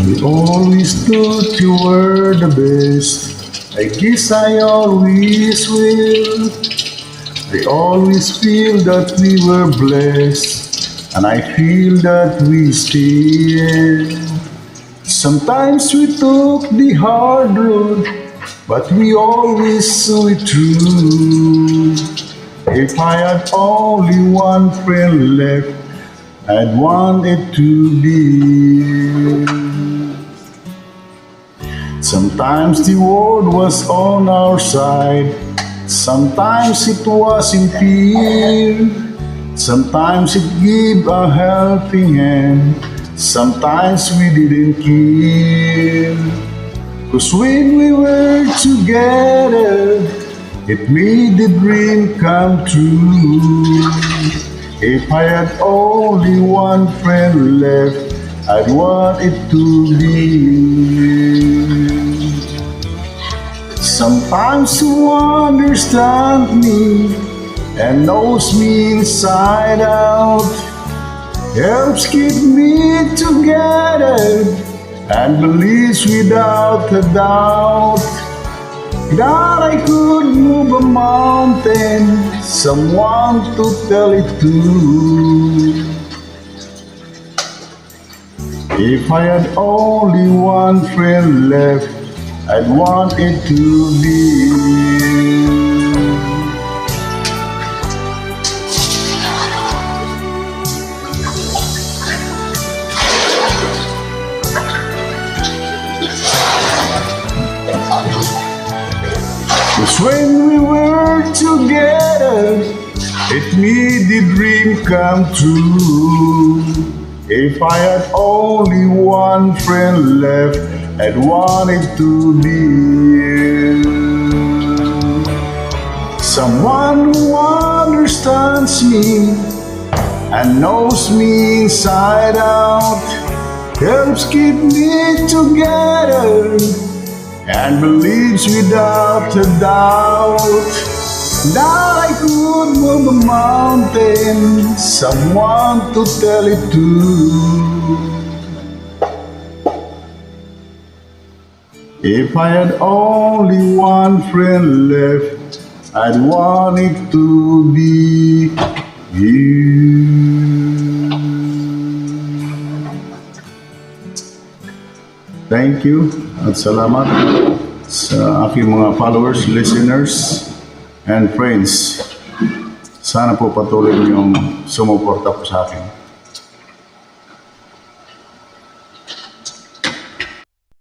We always thought you were the best. I guess I always will. I always feel that we were blessed, and I feel that we still. Sometimes we took the hard road, but we always saw it through. If I had only one friend left, I'd want it to be. Sometimes the world was on our side, sometimes it was in fear, sometimes it gave a helping hand, sometimes we didn't care. 'Cause when we were together, it made the dream come true. If I had only one friend left, I'd want it to be. Sometimes you understand me and knows me inside out, helps keep me together and believes without a doubt that I could move a mountain, someone to tell it to. If I had only one friend left, I'd want it to be. 'Cause when we were together, it made the dream come true. If I had only one friend left, I'd want it to be someone who understands me and knows me inside out, helps keep me together and believes without a doubt that I could move a mountain, someone to tell it to. If I had only one friend left, I'd want it to be you. Thank you at salamat sa aking mga followers, listeners, and friends. Sana po patuloy niyong sumuporta po sa akin.